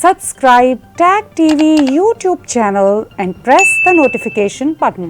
Subscribe Tag TV YouTube channel and press the notification button.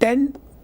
10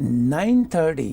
9:30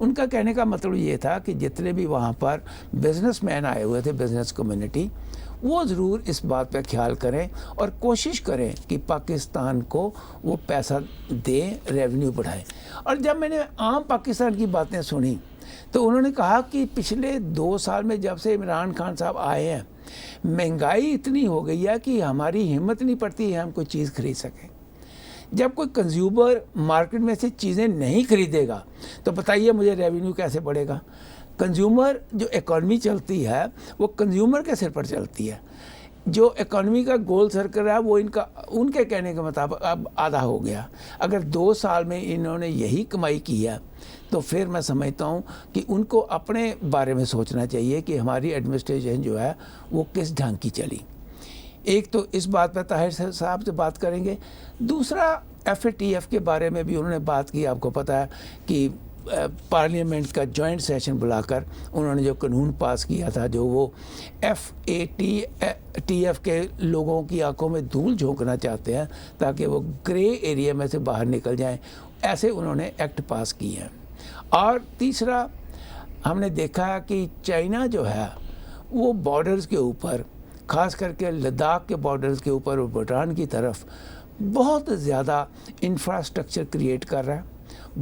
ان کا کہنے کا مطلب یہ تھا کہ جتنے بھی وہاں پر بزنس مین آئے ہوئے تھے، بزنس کمیونٹی، وہ ضرور اس بات پہ خیال کریں اور کوشش کریں کہ پاکستان کو وہ پیسہ دیں، ریونیو بڑھائیں۔ اور جب میں نے عام پاکستان کی باتیں سنی تو انہوں نے کہا کہ پچھلے 2 سال میں جب سے عمران خان صاحب آئے ہیں، مہنگائی اتنی ہو گئی ہے کہ ہماری ہمت نہیں پڑتی ہے ہم کوئی چیز خرید سکیں۔ جب کوئی کنزیومر مارکیٹ میں سے چیزیں نہیں خریدے گا تو بتائیے مجھے ریونیو کیسے بڑھے گا؟ کنزیومر جو اکانومی چلتی ہے وہ کنزیومر کے سر پر چلتی ہے۔ جو اکانومی کا گول سرکل ہے وہ ان کے کہنے کے مطابق اب آدھا ہو گیا۔ اگر 2 سال میں انہوں نے یہی کمائی کی ہے تو پھر میں سمجھتا ہوں کہ ان کو اپنے بارے میں سوچنا چاہیے کہ ہماری ایڈمنسٹریشن جو ہے وہ کس ڈھنگ کی چلی۔ ایک تو اس بات پہ طاہر صاحب سے بات کریں گے، دوسرا FATF کے بارے میں بھی انہوں نے بات کی۔ آپ کو پتہ ہے کہ پارلیمنٹ کا جوائنٹ سیشن بلا کر انہوں نے جو قانون پاس کیا تھا، جو وہ FATF کے لوگوں کی آنکھوں میں دھول جھونکنا چاہتے ہیں تاکہ وہ گرے ایریا میں سے باہر نکل جائیں، ایسے انہوں نے ایکٹ پاس کیے ہیں۔ اور تیسرا ہم نے دیکھا ہے کہ چائنا جو ہے وہ بارڈرز کے اوپر، خاص کر کے لداخ کے بارڈرز کے اوپر اور بھوٹان کی طرف بہت زیادہ انفراسٹرکچر کریٹ کر رہا ہے،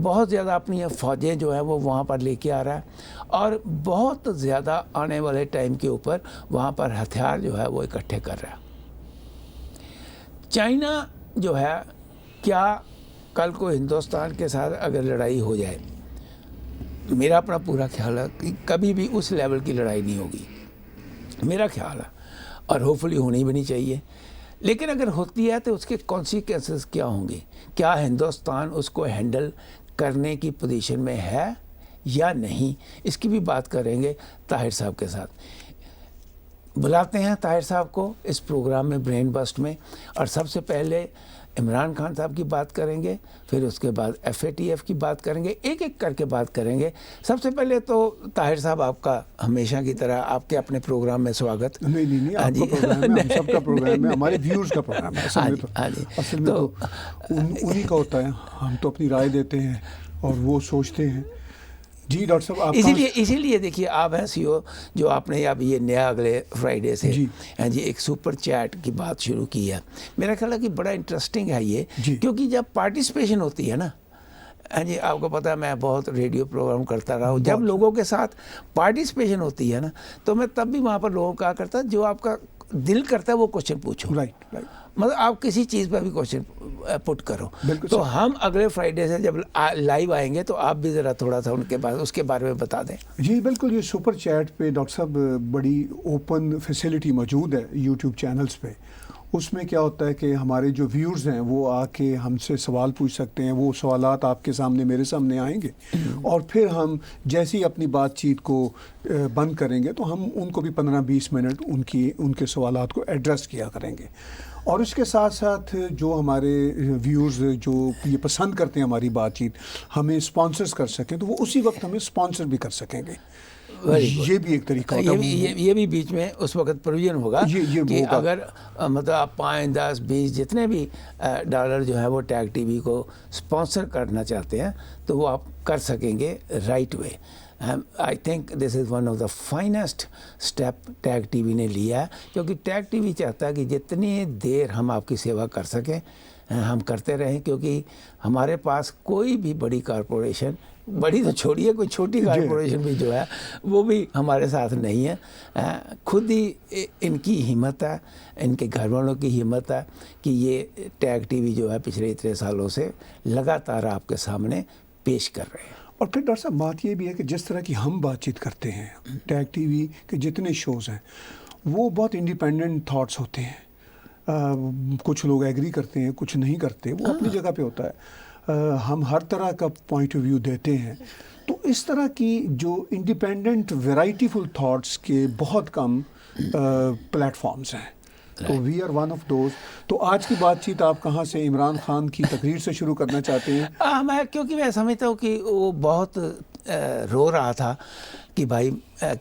بہت زیادہ اپنی فوجیں جو ہیں وہ وہاں پر لے کے آ رہا ہے، اور بہت زیادہ آنے والے ٹائم کے اوپر وہاں پر ہتھیار جو ہے وہ اکٹھے کر رہا ہے۔ چائنا جو ہے، کیا کل کو ہندوستان کے ساتھ اگر لڑائی ہو جائے، میرا اپنا پورا خیال ہے کہ کبھی بھی اس لیول کی لڑائی نہیں ہوگی، میرا خیال ہے، اور ہوپفلی ہونی بھی نہیں چاہیے۔ لیکن اگر ہوتی ہے تو اس کے کانسیکوینسز کیا ہوں گے؟ کیا ہندوستان اس کو ہینڈل کرنے کی پوزیشن میں ہے یا نہیں؟ اس کی بھی بات کریں گے طاہر صاحب کے ساتھ۔ بلاتے ہیں طاہر صاحب کو اس پروگرام میں، برین بسٹ میں، اور سب سے پہلے عمران خان صاحب کی بات کریں گے، پھر اس کے بعد FATF کی بات کریں گے، ایک ایک کر کے بات کریں گے۔ سب سے پہلے تو طاہر صاحب، آپ کا ہمیشہ کی طرح آپ کے اپنے پروگرام میں سواگت۔ نہیں، آپ کا پروگرام ہے، ہم سب کا پروگرام ہے، ہمارے ویورز کا پروگرام ہے۔ اصل میں تو انہی کا ہوتا ہے، ہم تو اپنی رائے دیتے ہیں اور وہ سوچتے ہیں۔ جی ڈاکٹر صاحب، آپ اسی لیے دیکھیے، آپ ہیں CEO جو آپ نے اب یہ نیا اگلے فرائیڈے سے جی ایک سپر چیٹ کی بات شروع کی ہے۔ میرا خیال ہے کہ بڑا انٹرسٹنگ ہے یہ، کیونکہ جب پارٹیسپیشن ہوتی ہے نا، جی آپ کو پتہ ہے میں بہت ریڈیو پروگرام کرتا رہا ہوں، جب لوگوں کے ساتھ پارٹیسپیشن ہوتی ہے نا تو میں تب بھی وہاں پر لوگوں کو کہا کرتا جو آپ کا دل کرتا ہے وہ کوشچن پوچھو، مطلب آپ کسی چیز پہ بھی کوشچن پٹ کرو۔ تو ہم اگلے فرائیڈے سے جب لائیو آئیں گے تو آپ بھی ذرا تھوڑا سا اس کے بارے میں بتا دیں۔ جی بالکل، یہ سپر چیٹ پہ ڈاکٹر صاحب بڑی اوپن فیسلٹی موجود ہے یوٹیوب چینلز پہ۔ اس میں کیا ہوتا ہے کہ ہمارے جو ویورز ہیں وہ آ کے ہم سے سوال پوچھ سکتے ہیں، وہ سوالات آپ کے سامنے، میرے سامنے آئیں گے، اور پھر ہم جیسے ہی اپنی بات چیت کو بند کریں گے تو ہم ان کو بھی 15-20 منٹ ان کے سوالات کو ایڈریس کیا کریں گے۔ اور اس کے ساتھ ساتھ جو ہمارے ویورز جو یہ پسند کرتے ہیں ہماری بات چیت، ہمیں اسپانسرز کر سکیں تو وہ اسی وقت ہمیں اسپانسر بھی کر سکیں گے۔ یہ بھی ایک طریقہ ہوتا ہے، یہ بھی بیچ میں اس وقت پروویژن ہوگا کہ اگر مطلب آپ 5, 10, 20 جتنے بھی ڈالر جو ہے وہ ٹیگ ٹی وی کو اسپانسر کرنا چاہتے ہیں تو وہ آپ کر سکیں گے right way. I think this is one of the finest step tag T وی نے لیا ہے، کیونکہ ٹیگ ٹی وی چاہتا ہے کہ جتنی دیر ہم آپ کی سیوا کر سکیں ہم کرتے رہیں، کیونکہ ہمارے پاس کوئی بھی بڑی کارپوریشن، بڑی تو چھوڑیے، کوئی چھوٹی کارپوریشن بھی جو ہے وہ بھی ہمارے ساتھ نہیں ہے۔ خود ہی ان کی ہمت ہے، ان کے گھر والوں کی ہمت ہے کہ یہ ٹیگ ٹی وی جو ہے پچھلے اتنے سالوں سے لگاتار آپ کے سامنے پیش کر رہے ہیں۔ اور پھر ڈاکٹر صاحب بات یہ بھی ہے کہ جس طرح کی ہم بات چیت کرتے ہیں، ٹیگ ٹی وی کے جتنے شوز ہیں وہ بہت انڈیپینڈنٹ تھاٹس ہوتے ہیں۔ کچھ لوگ ایگری کرتے ہیں، کچھ نہیں کرتے، وہ اپنی جگہ پہ ہوتا ہے۔ ہم ہر طرح کا پوائنٹ آف ویو دیتے ہیں، تو اس طرح کی جو انڈیپینڈنٹ ویرائٹی فل تھاٹس کے بہت کم پلیٹ فارمز ہیں، تو we are one of those. تو آج کی بات چیت آپ کہاں سے عمران خان کی تقریر سے شروع کرنا چاہتے ہیں؟ کیونکہ میں سمجھتا ہوں کہ وہ بہت رو رہا تھا کہ بھائی،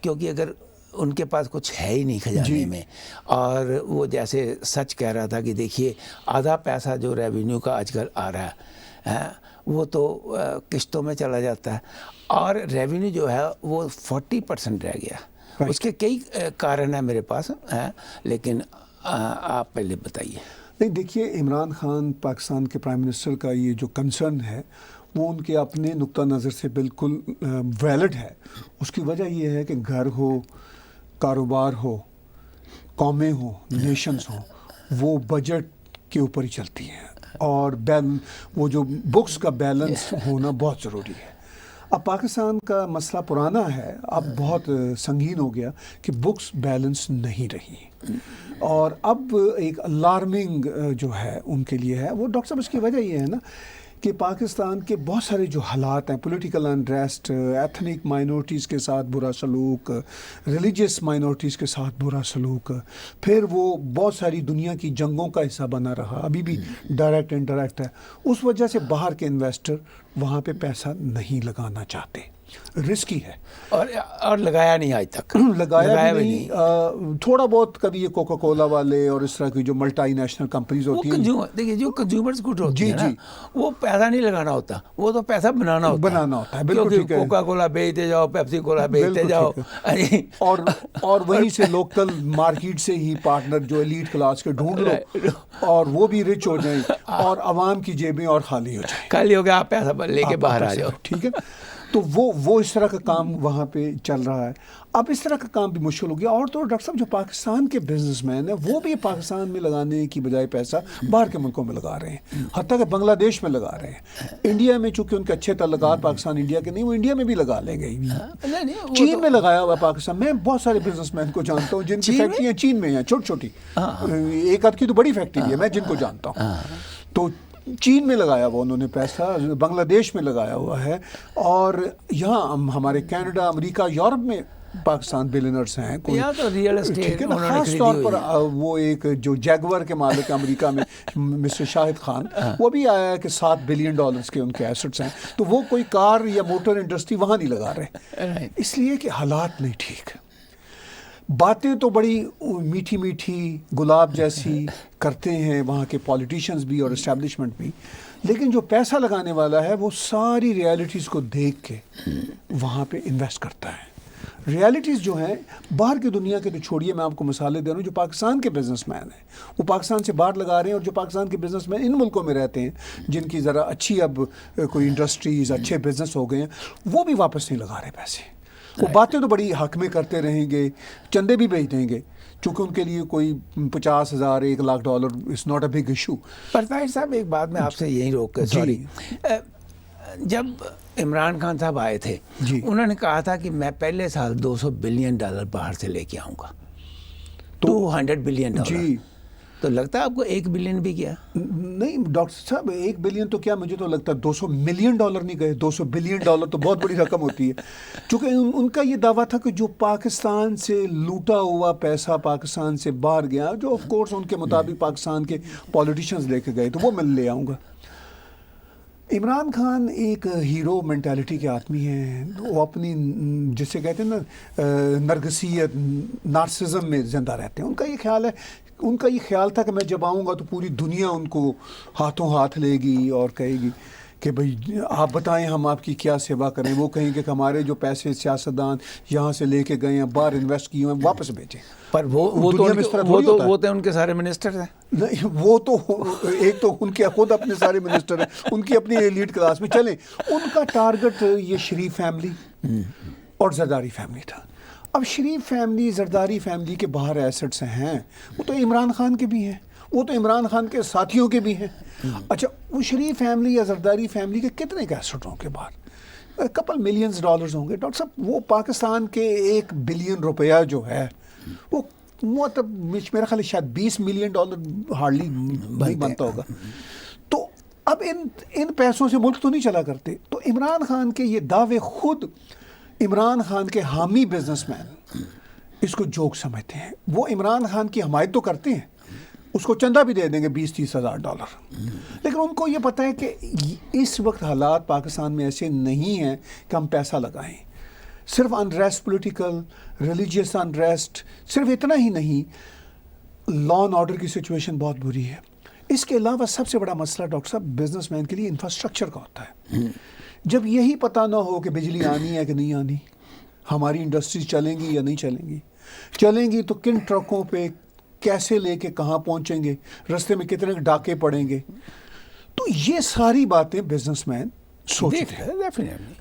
کیونکہ اگر ان کے پاس کچھ ہے ہی نہیں خزانے میں، اور وہ جیسے سچ کہہ رہا تھا کہ دیکھیے آدھا پیسہ جو ریونیو کا آج کل آ رہا ہے وہ تو قسطوں میں چلا جاتا ہے، اور ریونیو جو ہے وہ 40% رہ گیا. اس کے کئی کارن ہیں میرے پاس ہیں, لیکن آپ پہلے بتائیے. نہیں دیکھیے, عمران خان پاکستان کے پرائم منسٹر کا یہ جو کنسرن ہے وہ ان کے اپنے نقطہ نظر سے بالکل ویلڈ ہے. اس کی وجہ یہ ہے کہ گھر ہو, کاروبار ہو, قومیں ہوں, نیشنز ہوں, وہ بجٹ کے اوپر ہی چلتی ہیں, اور وہ جو بکس کا بیلنس ہونا بہت ضروری ہے. اب پاکستان کا مسئلہ پرانا ہے, اب بہت سنگین ہو گیا کہ بکس بیلنس نہیں رہی, اور اب ایک الارمنگ جو ہے ان کے لیے ہے وہ ڈاکٹر صاحب. اس کی وجہ یہ ہے نا کہ پاکستان کے بہت سارے جو حالات ہیں, پولیٹیکل انریسٹ, ایتھنک مائنورٹیز کے ساتھ برا سلوک, ریلیجیس مائنورٹیز کے ساتھ برا سلوک, پھر وہ بہت ساری دنیا کی جنگوں کا حصہ بنا رہا, ابھی بھی ڈائریکٹ انڈائریکٹ ہے. اس وجہ سے باہر کے انویسٹر وہاں پہ پیسہ نہیں لگانا چاہتے, رسکی ہے, اور لگایا نہیں آج تک. لگایا بھی نہیں. تھوڑا بہت کبھی یہ کوکا کولا والے اور اس طرح کی جو ملٹی نیشنل کمپنیز ہوتی ہیں, دیکھیے جو کنزیومرز گڈ ہوتی ہیں وہ پیسہ نہیں لگانا ہوتا, وہ تو پیسہ بنانا ہوتا ہے. بالکل ٹھیک ہے. کوکا کولا بیچتے جاؤ, پیپسی کولا بیچتے جاؤ, اور وہیں سے لوکل مارکیٹ سے ہی پارٹنر جو ایلیٹ کلاس کے ڈھونڈ لو, اور وہ بھی رچ ہو جائیں, اور عوام کی جیبیں اور خالی ہو جائیں. خالی ہو گیا, آپ پیسہ لے کے باہر آ جاؤ. ٹھیک ہے. تو وہ اس طرح کا کام وہاں پہ چل رہا ہے. اب اس طرح کا کام بھی مشکل ہو گیا. اور تو ڈاکٹر صاحب جو پاکستان کے بزنس مین ہیں وہ بھی پاکستان میں لگانے کی بجائے پیسہ باہر کے ملکوں میں لگا رہے ہیں, حتیٰ کہ بنگلہ دیش میں لگا رہے ہیں. انڈیا میں چونکہ ان کے اچھے تعلقات پاکستان انڈیا کے نہیں, وہ انڈیا میں بھی لگا لیں گے. چین میں لگایا ہوا پاکستان. میں بہت سارے بزنس مین کو جانتا ہوں جن کی فیکٹریاں چین میں ہیں, چھوٹی چھوٹی, ایک آدھ کی تو بڑی فیکٹری ہے, میں جن کو جانتا ہوں. تو چین میں لگایا ہوا انہوں نے پیسہ, بنگلہ دیش میں لگایا ہوا ہے, اور یہاں ہمارے کینیڈا, امریکہ, یورپ میں پاکستان بلینرز ہیں. خاص طور پر وہ ایک جو جیگور کے مالک امریکہ میں مسٹر شاہد خان, وہ بھی آیا ہے کہ $7 بلین کے ان کے ایسٹس ہیں. تو وہ کوئی کار یا موٹر انڈسٹری وہاں نہیں لگا رہے, اس لیے کہ حالات نہیں ٹھیک. باتیں تو بڑی میٹھی میٹھی گلاب جیسی کرتے ہیں وہاں کے پولیٹیشنز بھی اور اسٹیبلشمنٹ بھی, لیکن جو پیسہ لگانے والا ہے وہ ساری ریالٹیز کو دیکھ کے وہاں پہ انویسٹ کرتا ہے. ریالٹیز جو ہیں باہر کی دنیا کے تو چھوڑیے, میں آپ کو مثالیں دے رہا ہوں. جو پاکستان کے بزنس مین ہیں وہ پاکستان سے باہر لگا رہے ہیں, اور جو پاکستان کے بزنس مین ان ملکوں میں رہتے ہیں جن کی ذرا اچھی اب کوئی انڈسٹریز, اچھے بزنس ہو گئے ہیں, وہ بھی واپس نہیں لگا رہے پیسے. وہ باتیں تو بڑی حق میں کرتے رہیں گے, چندے بھی بھیج دیں گے, چونکہ ان کے لیے کوئی $50,000 $1 lakh is not a big issue. پر طاہر صاحب ایک بات میں آپ سے یہی روک کے, سوری, جب عمران خان صاحب آئے تھے انہوں نے کہا تھا کہ میں پہلے سال $200 بلین باہر سے لے کے آؤں گا, $200 بلین. تو لگتا ہے آپ کو $1 بلین بھی کیا؟ نہیں ڈاکٹر صاحب, $1 بلین تو کیا, مجھے تو لگتا ہے $200 ملین نہیں گئے. $200 بلین تو بہت بڑی رقم ہوتی ہے. چونکہ ان کا یہ دعویٰ تھا کہ جو پاکستان سے لوٹا ہوا پیسہ پاکستان سے باہر گیا, جو آف کورس ان کے مطابق پاکستان کے پولیٹیشنز لے کے گئے, تو وہ میں لے آؤں گا. عمران خان ایک ہیرو مینٹیلٹی کے آدمی ہیں. وہ اپنی جسے کہتے ہیں نا نرگسیت, نارسزم میں زندہ رہتے ہیں. ان کا یہ خیال تھا کہ میں جب آؤں گا تو پوری دنیا ان کو ہاتھوں ہاتھ لے گی اور کہے گی کہ بھئی آپ بتائیں ہم آپ کی کیا سیوا کریں. وہ کہیں گے کہ ہمارے جو پیسے سیاستدان یہاں سے لے کے گئے ہیں, باہر انویسٹ کیے ہیں, واپس بھیجیں. پر وہ تو ان کے سارے منسٹر ہیں. نہیں, وہ تو ایک تو ان کے خود اپنے سارے منسٹر ہیں, ان کی اپنی ایلیٹ کلاس میں. چلیں, ان کا ٹارگٹ یہ شریف فیملی اور زرداری فیملی تھا. اب شریف فیملی, زرداری فیملی کے باہر ایسٹس ہیں, وہ تو عمران خان کے بھی ہیں, وہ تو عمران خان کے ساتھیوں کے بھی ہیں. اچھا, وہ شریف فیملی یا زرداری فیملی کے کتنے ایسٹ ہوں گے باہر؟ کپل ملینز ڈالرز ہوں گے. ڈاکٹر صاحب وہ پاکستان کے $1 بلین جو ہے وہ مطلب میرا خیال ہے شاید $20 ملین ہارڈلی نہیں بنتا ہوگا. تو اب ان پیسوں سے ملک تو نہیں چلا کرتے. تو عمران خان کے یہ دعوے, خود عمران خان کے حامی بزنس مین اس کو جوک سمجھتے ہیں. وہ عمران خان کی حمایت تو کرتے ہیں, اس کو چندہ بھی دے دیں گے $20-30 ہزار, لیکن ان کو یہ پتہ ہے کہ اس وقت حالات پاکستان میں ایسے نہیں ہیں کہ ہم پیسہ لگائیں. صرف انریسٹ, پولیٹیکل ریلیجیس انریسٹ, صرف اتنا ہی نہیں, لا اینڈ آرڈر کی سچویشن بہت بری ہے. اس کے علاوہ سب سے بڑا مسئلہ ڈاکٹر صاحب بزنس مین کے لیے انفراسٹرکچر کا ہوتا ہے. جب یہی پتہ نہ ہو کہ بجلی آنی ہے کہ نہیں آنی، ہماری انڈسٹریز چلیں گی یا نہیں چلیں گی تو کن ٹرکوں پہ کیسے لے کے کہاں پہنچیں گے، رستے میں کتنے ڈاکے پڑیں گے، تو یہ ساری باتیں بزنس مین سوچتے ہیں،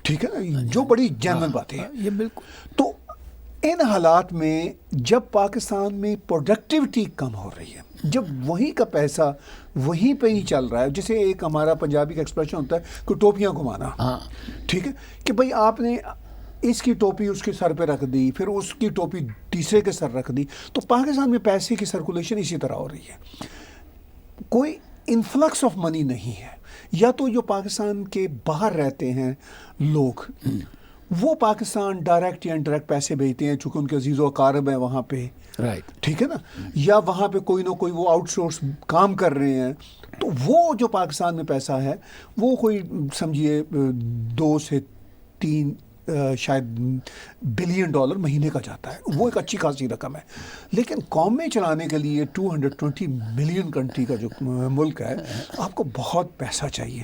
ٹھیک ہے نا، جو بڑی جینوئن باتیں ہیں. یہ بالکل. تو ان حالات میں جب پاکستان میں پروڈکٹیوٹی کم ہو رہی ہے، جب وہیں کا پیسہ وہیں پہ ہی چل رہا ہے، جیسے ایک ہمارا پنجابی کا ایکسپریشن ہوتا ہے کہ ٹوپیاں گھمانا، ٹھیک ہے، کہ بھائی آپ نے اس کی ٹوپی اس کے سر پہ رکھ دی، پھر اس کی ٹوپی تیسرے کے سر رکھ دی، تو پاکستان میں پیسے کی سرکولیشن اسی طرح ہو رہی ہے، کوئی انفلکس آف منی نہیں ہے. یا تو جو پاکستان کے باہر رہتے ہیں لوگ وہ پاکستان ڈائریکٹ یا انڈائریکٹ پیسے بھیجتے ہیں چونکہ ان کے عزیز و اقارب ہیں وہاں پہ، ٹھیک ہے نا، یا وہاں پہ کوئی نہ کوئی وہ آؤٹ سورس کام کر رہے ہیں، تو وہ جو پاکستان میں پیسہ ہے وہ کوئی سمجھیے 2 سے 3 شاید بلین ڈالر مہینے کا جاتا ہے، وہ ایک اچھی خاصی رقم ہے. لیکن قومیں چلانے کے لیے 220 ملین کنٹری کا جو ملک ہے، آپ کو بہت پیسہ چاہیے.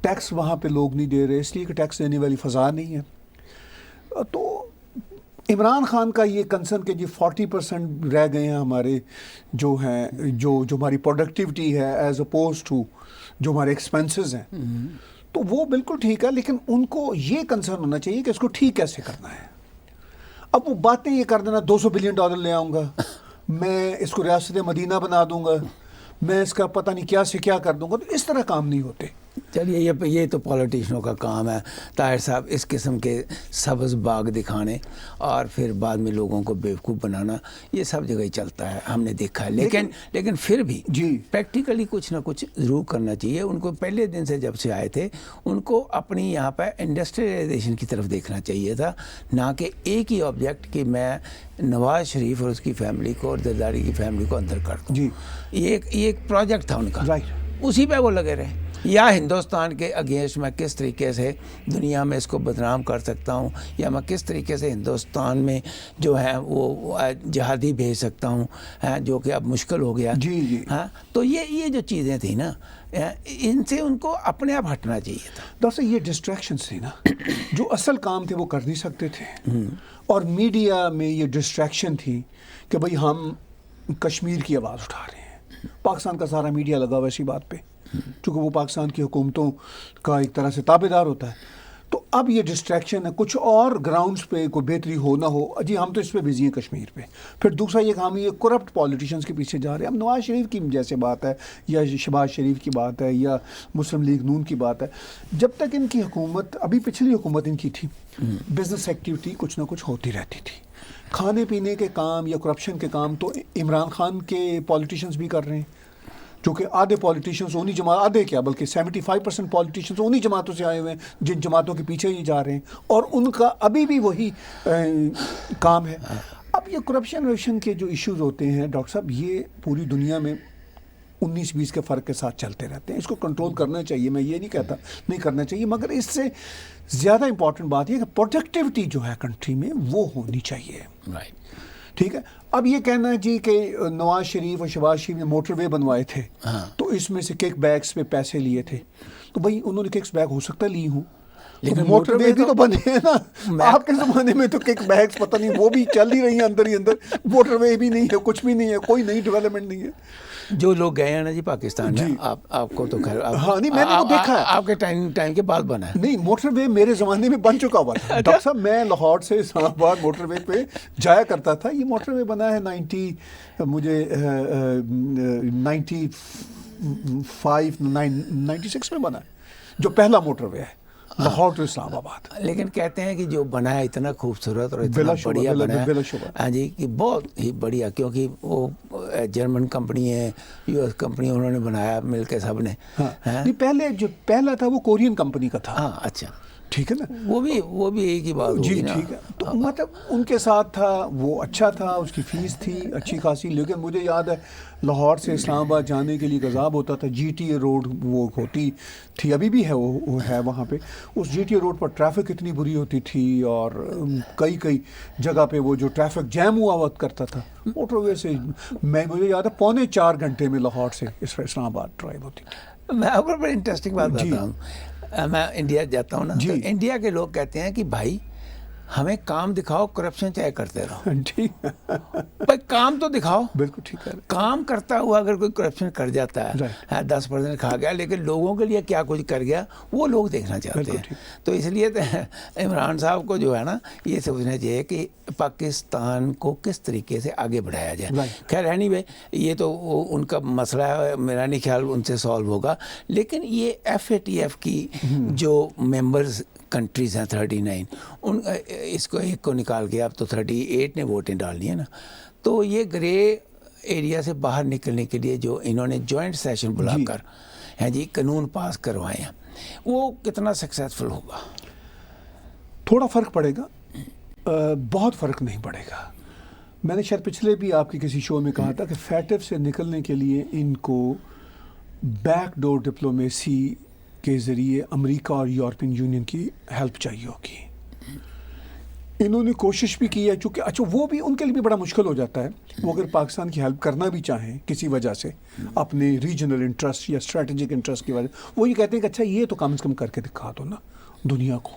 ٹیکس وہاں پہ لوگ نہیں دے رہے اس لیے کہ ٹیکس دینے والی فضا نہیں ہے. تو عمران خان کا یہ کنسرن کہ جی 40% رہ گئے ہیں ہمارے جو ہیں جو ہماری پروڈکٹیوٹی ہے ایز اپوز ٹو جو ہمارے ایکسپینسز ہیں، تو وہ بالکل ٹھیک ہے، لیکن ان کو یہ کنسرن ہونا چاہیے کہ اس کو ٹھیک کیسے کرنا ہے. اب وہ باتیں یہ کر دینا 200 بلین ڈالر لے آؤں گا، میں اس کو ریاست مدینہ بنا دوں گا، میں اس کا پتہ نہیں کیا سے کیا کر دوں گا، تو اس طرح کام نہیں ہوتے. چلیے یہ تو پولیٹیشنوں کا کام ہے طاہر صاحب، اس قسم کے سبز باغ دکھانے اور پھر بعد میں لوگوں کو بیوقوف بنانا، یہ سب جگہ ہی چلتا ہے، ہم نے دیکھا ہے. لیکن پھر بھی پریکٹیکلی کچھ نہ کچھ ضرور کرنا چاہیے. ان کو پہلے دن سے جب سے آئے تھے ان کو اپنی یہاں پہ انڈسٹریلائزیشن کی طرف دیکھنا چاہیے تھا، نہ کہ ایک ہی آبجیکٹ کہ میں نواز شریف اور اس کی فیملی کو اور زرداری کی فیملی کو اندر کر دوں. یہ ایک پروجیکٹ تھا ان کا، اسی پہ وہ لگے رہے. یا ہندوستان کے اگینسٹ میں کس طریقے سے دنیا میں اس کو بدنام کر سکتا ہوں، یا میں کس طریقے سے ہندوستان میں جو ہے وہ جہادی بھیج سکتا ہوں، جو کہ اب مشکل ہو گیا. ہاں، تو یہ جو چیزیں تھیں نا، ان سے ان کو اپنے آپ ہٹنا چاہیے تھا. ڈاکٹر صاحب یہ ڈسٹریکشنز تھی نا، جو اصل کام تھے وہ کر نہیں سکتے تھے، اور میڈیا میں یہ ڈسٹریکشن تھی کہ بھئی ہم کشمیر کی آواز اٹھا رہے ہیں. پاکستان کا سارا میڈیا لگا ہوا اسی بات پہ، چونکہ وہ پاکستان کی حکومتوں کا ایک طرح سے تابع دار ہوتا ہے. تو اب یہ ڈسٹریکشن ہے، کچھ اور گراؤنڈز پہ کوئی بہتری ہو نہ ہو، جی ہم تو اس پہ بزی ہیں کشمیر پہ. پھر دوسرا یہ کہ ہم یہ کرپٹ پولیٹیشنز کے پیچھے جا رہے ہیں. اب نواز شریف کی جیسے بات ہے یا شہباز شریف کی بات ہے یا مسلم لیگ نون کی بات ہے، جب تک ان کی حکومت، ابھی پچھلی حکومت ان کی تھی، بزنس ایکٹیویٹی کچھ نہ کچھ ہوتی رہتی تھی. کھانے پینے کے کام یا کرپشن کے کام تو عمران خان کے پولیٹیشنز بھی کر رہے ہیں، جو کہ آدھے پولیٹیشنز انہی جماعت، آدھے کیا بلکہ 75% پولیٹیشنز انہی جماعتوں سے آئے ہوئے ہیں جن جماعتوں کے پیچھے ہی جا رہے ہیں، اور ان کا ابھی بھی وہی کام ہے. اب یہ کرپشن کے جو ایشوز ہوتے ہیں ڈاکٹر صاحب، یہ پوری دنیا میں 19-20 کے فرق کے ساتھ چلتے رہتے ہیں. اس کو کنٹرول کرنا چاہیے، میں یہ نہیں کہتا نہیں کرنا چاہیے، مگر اس سے زیادہ امپورٹنٹ بات یہ کہ پروڈکٹیوٹی جو ہے کنٹری میں وہ ہونی چاہیے. ٹھیک ہے. اب یہ کہنا ہے جی کہ نواز شریف اور شہباز شریف نے موٹر وے بنوائے تھے تو اس میں سے کک بیکس پہ پیسے لیے تھے، تو بھائی انہوں نے ککس بیک ہو سکتا ہے لی ہوں، لیکن موٹر وے بھی تو بنے ہیں نا. آپ کے زمانے میں تو کک بیکس پتہ نہیں وہ بھی چل ہی رہی ہیں اندر ہی اندر، موٹر وے بھی نہیں ہے، کچھ بھی نہیں ہے، کوئی نئی ڈیولپمنٹ نہیں ہے. جو لوگ گئے ہیں نا جی پاکستان میں، آپ کو تو خیر، ہاں نہیں میں نے وہ دیکھا ہے، آپ کے ٹائم کے بعد بنا ہے. نہیں موٹر وے میرے زمانے میں بن چکا ہوا تھا ڈاکٹر صاحب. میں لاہور سے اسلام آباد موٹر وے پہ جایا کرتا تھا. یہ موٹر وے بنا ہے 96 میں بنا ہے، جو پہلا موٹر وے ہے لاہور ٹو اسلام آباد. لیکن کہتے ہیں کہ جو بنا ہے اتنا خوبصورت اور اتنا بڑھیا بنا ہے، ہاں جی، کہ بہت ہی بڑھیا، کیونکہ وہ جرمن کمپنی ہے، یو ایس کمپنی، انہوں نے بنایا مل کے سب نے. پہلے جو پہلا تھا وہ کورین کمپنی کا تھا. ہاں اچھا، ٹھیک ہے نا، وہ بھی ایک ہی بات ہوگی. جی ٹھیک ہے. تو مطلب ان کے ساتھ تھا، وہ اچھا تھا، اس کی فیس تھی اچھی خاصی. لیکن مجھے یاد ہے لاہور سے اسلام آباد جانے کے لیے غضب ہوتا تھا. جی ٹی اے روڈ وہ ہوتی تھی، ابھی بھی ہے، وہ ہے وہاں پہ. اس جی ٹی اے روڈ پر ٹریفک اتنی بری ہوتی تھی، اور کئی جگہ پہ وہ جو ٹریفک جیم ہوا وقت کرتا تھا. موٹر وے سے مجھے یاد ہے 3.25 گھنٹے میں لاہور سے اسلام آباد ڈرائیو ہوتی تھی. میں آپ کو بڑی انٹرسٹنگ بات بتا ہوں. میں انڈیا جاتا ہوں نا، جی. تو انڈیا کے لوگ کہتے ہیں کہ بھائی ہمیں کام دکھاؤ، کرپشن چاہے کرتے رہو. ٹھیک بھائی کام تو دکھاؤ. بالکل ٹھیک ہے. کام کرتا ہوا اگر کوئی کرپشن کر جاتا ہے، 10% کھا گیا، لیکن لوگوں کے لیے کیا کچھ کر گیا وہ لوگ دیکھنا چاہتے ہیں. تو اس لیے تو عمران صاحب کو جو ہے نا یہ سوچنا چاہیے کہ پاکستان کو کس طریقے سے آگے بڑھایا جائے. خیر اینی وے یہ تو ان کا مسئلہ ہے، میرا نہیں خیال ان سے سالو ہوگا. لیکن یہ FATF کی جو ممبرز کنٹریز ہیں 39، ان اس کو ایک کو نکال کے اب تو 38 نے ووٹیں ڈالنی ہے نا. تو یہ گرے ایریا سے باہر نکلنے کے لیے جو انہوں نے جوائنٹ سیشن بلا کر ہیں جی قانون پاس کروائے ہیں، وہ کتنا سکسیسفل ہوگا؟ تھوڑا فرق پڑے گا، بہت فرق نہیں پڑے گا. میں نے شاید پچھلے بھی آپ کے کسی شو میں کہا تھا کہ فیٹف سے نکلنے کے لیے ان کو بیک ڈور ڈپلومیسی کے ذریعے امریکہ اور یورپین یونین کی ہیلپ چاہیے ہوگی. انہوں نے کوشش بھی کی ہے، چونکہ اچھا وہ بھی ان کے لیے بھی بڑا مشکل ہو جاتا ہے. وہ اگر پاکستان کی ہیلپ کرنا بھی چاہیں کسی وجہ سے، اپنے ریجنل انٹرسٹ یا اسٹریٹجک انٹرسٹ کی وجہ، وہ یہ کہتے ہیں کہ اچھا یہ تو کم از کم کر کے دکھا دو نا دنیا کو.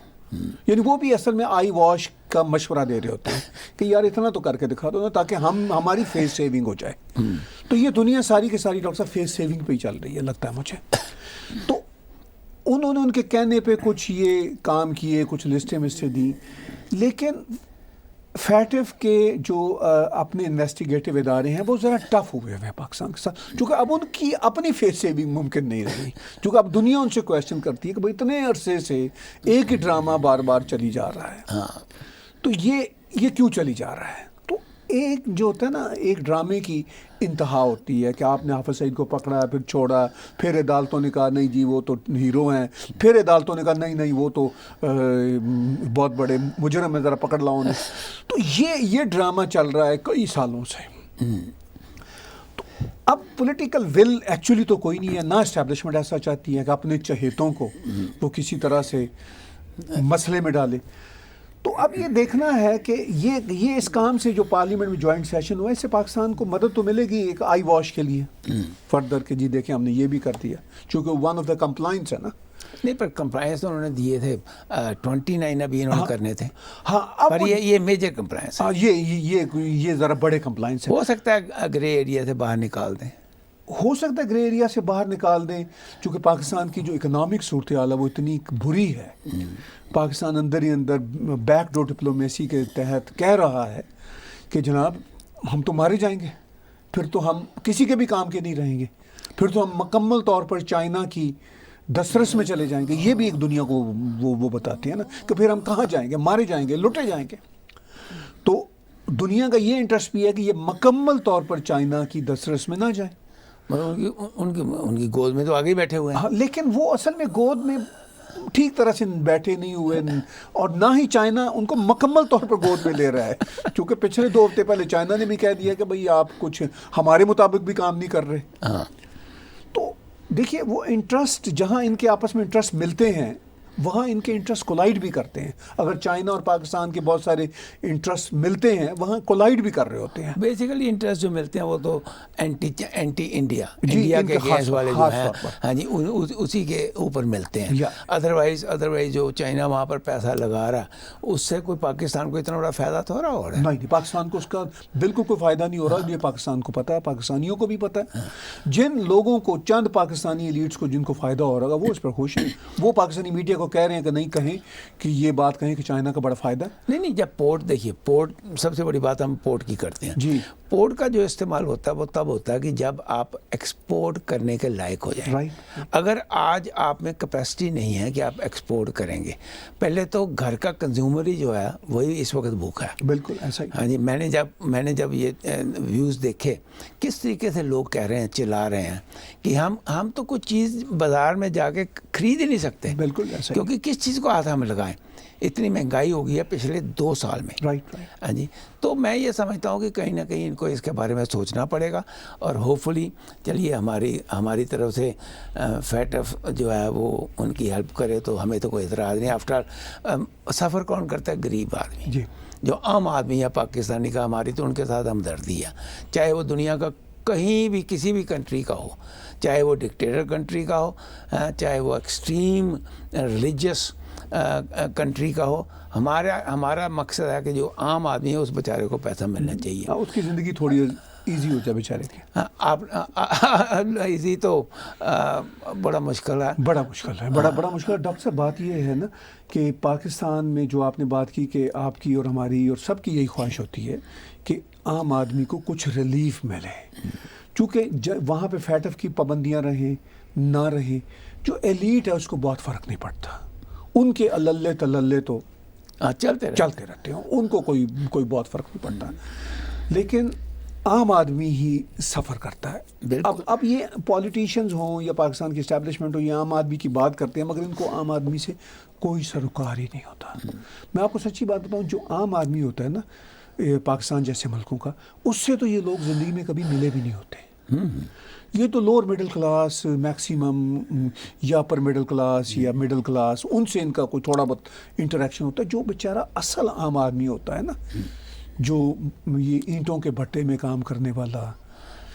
یعنی وہ بھی اصل میں آئی واش کا مشورہ دے رہے ہوتے ہیں کہ یار اتنا تو کر کے دکھا دو نا تاکہ ہماری فیس سیونگ ہو جائے. تو یہ دنیا ساری کی ساری ڈاکٹر صاحب فیس سیونگ پہ ہی چل رہی ہے لگتا ہے مجھے. تو انہوں نے ان کے کہنے پہ کچھ یہ کام کیے، کچھ لسٹیں دی، لیکن فیٹف کے جو اپنے انویسٹیگیٹو ادارے ہیں وہ ذرا ٹف ہوئے ہیں پاکستان کے ساتھ، چونکہ اب ان کی اپنی فیس سیونگ ممکن نہیں رہی، چونکہ اب دنیا ان سے کویشچن کرتی ہے کہ بھائی اتنے عرصے سے ایک ہی ڈرامہ بار بار چلی جا رہا ہے، تو یہ کیوں چلی جا رہا ہے. تو ایک جو ہوتا ہے نا ایک ڈرامے کی انتہا ہوتی ہے کہ آپ نے حافظ سعید کو پکڑا، پھر چھوڑا، پھر عدالتوں نے کہا نہیں جی وہ تو ہیرو ہیں، پھر عدالتوں نے کہا نہیں وہ تو بہت بڑے مجرم ہیں، ذرا پکڑ لاؤ انہیں. تو یہ ڈرامہ چل رہا ہے کئی سالوں سے. تو اب پولیٹیکل ول ایکچولی تو کوئی نہیں ہے، نہ اسٹیبلشمنٹ ایسا چاہتی ہے کہ اپنے چہیتوں کو وہ کسی طرح سے مسئلے میں ڈالے. تو اب یہ دیکھنا ہے کہ یہ اس کام سے جو پارلیمنٹ میں جوائنٹ سیشن ہوا ہے، اس سے پاکستان کو مدد تو ملے گی ایک آئی واش کے لیے فردر کہ جی دیکھیں ہم نے یہ بھی کر دیا، چونکہ ون آف دا کمپلائنس ہے نا. نہیں پر کمپلائنس تو انہوں نے دیے تھے 29 ابھی انہوں نے کرنے تھے. ہاں پر یہ میجر کمپلائنس ہے. یہ ذرا بڑے کمپلائنس ہے. ہو سکتا ہے گرے ایریا سے باہر نکال دیں، ہو سکتا ہے گرے ایریا سے باہر نکال دیں، چونکہ پاکستان کی جو اکنامک صورتحال ہے وہ اتنی بری ہے. پاکستان اندر ہی اندر بیک ڈور ڈپلومیسی کے تحت کہہ رہا ہے کہ جناب ہم تو مارے جائیں گے، پھر تو ہم کسی کے بھی کام کے نہیں رہیں گے، پھر تو ہم مکمل طور پر چائنا کی دسترس میں چلے جائیں گے. یہ بھی ایک دنیا کو وہ بتاتے ہیں نا کہ پھر ہم کہاں جائیں گے، مارے جائیں گے، لوٹے جائیں گے. تو دنیا کا یہ انٹرسٹ بھی ہے کہ یہ مکمل طور پر چائنا کی دسترس میں نہ جائیں. ان کی گود میں تو آگے بیٹھے ہوئے ہیں. لیکن وہ اصل میں گود میں ٹھیک طرح سے بیٹھے نہیں ہوئے، اور نہ ہی چائنا ان کو مکمل طور پر گود میں لے رہا ہے، کیونکہ پچھلے 2 ہفتے پہلے چائنا نے بھی کہہ دیا کہ بھئی آپ کچھ ہمارے مطابق بھی کام نہیں کر رہے. تو دیکھیے وہ انٹرسٹ جہاں ان کے آپس میں انٹرسٹ ملتے ہیں وہاں ان کے انٹرسٹ کولائڈ بھی کرتے ہیں. اگر چائنا اور پاکستان کے بہت سارے انٹرسٹ ملتے ہیں وہاں کولائڈ بھی کر رہے ہوتے ہیں. بیسیکلی انٹرسٹ جو ملتے ہیں وہ تو اینٹی انڈیا کے گیس والے جو ہیں، ہاں جی اسی کے اوپر ملتے ہیں. ادروائز جو چائنا وہاں پر پیسہ لگا رہا اس سے کوئی پاکستان کو اتنا بڑا فائدہ تو ہو رہا ہو رہا ہے؟ نہیں، پاکستان کو اس کا بالکل کوئی فائدہ نہیں ہو رہا. یہ پاکستان کو پتہ ہے، پاکستانیوں کو بھی پتہ ہے. جن لوگوں کو چند پاکستانی ایلیٹس کو جن کو فائدہ ہو رہا وہ اس پر خوش ہیں. وہ پاکستانی میڈیا کو کہہ رہے ہیں کہ نہیں کہیں کہ یہ بات کہیں کہ چائنا کا بڑا فائدہ. نہیں جب پورٹ دیکھیے، پورٹ سب سے بڑی بات ہم پورٹ کی کرتے ہیں. جی پورٹ کا جو استعمال ہوتا ہے وہ تب ہوتا ہے کہ جب آپ ایکسپورٹ کرنے کے لائق ہو جائیں. اگر آج آپ میں کیپیسٹی نہیں ہے کہ آپ ایکسپورٹ کریں گے، پہلے تو گھر کا کنزیومر ہی جو ہے وہی اس وقت بھوکا ہے. بالکل ایسا ہی. ہاں جی میں نے جب یہ ویوز دیکھے کس طریقے سے لوگ کہہ رہے ہیں، چلا رہے ہیں کہ ہم تو کوئی چیز بازار میں جا کے خرید ہی نہیں سکتے. بالکل ایسا، کیونکہ کس چیز کو ہاتھ ہم لگائیں، اتنی مہنگائی ہو گئی ہے پچھلے 2 سال میں. ہاں جی تو میں یہ سمجھتا ہوں کہ کہیں نہ کہیں ان کو اس کے بارے میں سوچنا پڑے گا، اور ہوپ فلی چلیے ہماری طرف سے فیٹف جو ہے وہ ان کی ہیلپ کرے تو ہمیں تو کوئی اعتراض نہیں. آفٹر سفر کون کرتا ہے؟ غریب آدمی. جو عام آدمی ہے پاکستانی کا، ہماری تو ان کے ساتھ ہمدردی ہے، چاہے وہ دنیا کا کہیں بھی کسی بھی کنٹری کا ہو, چاہے وہ ڈکٹیٹر کنٹری کا ہو, چاہے وہ ایکسٹریم ریلیجیس کنٹری کا ہو, ہمارا مقصد ہے کہ جو عام آدمی ہے اس بیچارے کو پیسہ ملنا چاہیے, اس کی زندگی تھوڑی ایزی ہو جائے بیچارے کی. آپ ایزی تو بڑا مشکل ہے, بڑا مشکل ہے, بڑا مشکل ہے. ڈاکٹر صاحب بات یہ ہے نا کہ پاکستان میں جو آپ نے بات کی کہ آپ کی اور ہماری اور سب کی یہی خواہش ہوتی ہے کہ عام آدمی کو کچھ ریلیف ملے, چونکہ وہاں پہ فیٹ آف کی پابندیاں رہیں نہ رہیں, جو ایلیٹ ہے اس کو بہت فرق نہیں پڑتا, ان کے اللہ تللے تو چلتے رہتے ہیں, ان کو کوئی بہت فرق نہیں پڑتا, لیکن عام آدمی ہی سفر کرتا ہے. اب یہ پولیٹیشینز ہوں یا پاکستان کی اسٹیبلشمنٹ ہو, یہ عام آدمی کی بات کرتے ہیں مگر ان کو عام آدمی سے کوئی سروکار ہی نہیں ہوتا. میں آپ کو سچی بات بتاؤں, جو عام آدمی ہوتا ہے نا پاکستان جیسے ملکوں کا, اس سے تو یہ لوگ زندگی میں کبھی ملے بھی نہیں ہوتے. یہ تو لوور مڈل کلاس میکسیمم یا اپر مڈل کلاس یا مڈل کلاس, ان سے ان کا کوئی تھوڑا بہت انٹریکشن ہوتا ہے. جو بیچارہ اصل عام آدمی ہوتا ہے نا, جو یہ اینٹوں کے بھٹے میں کام کرنے والا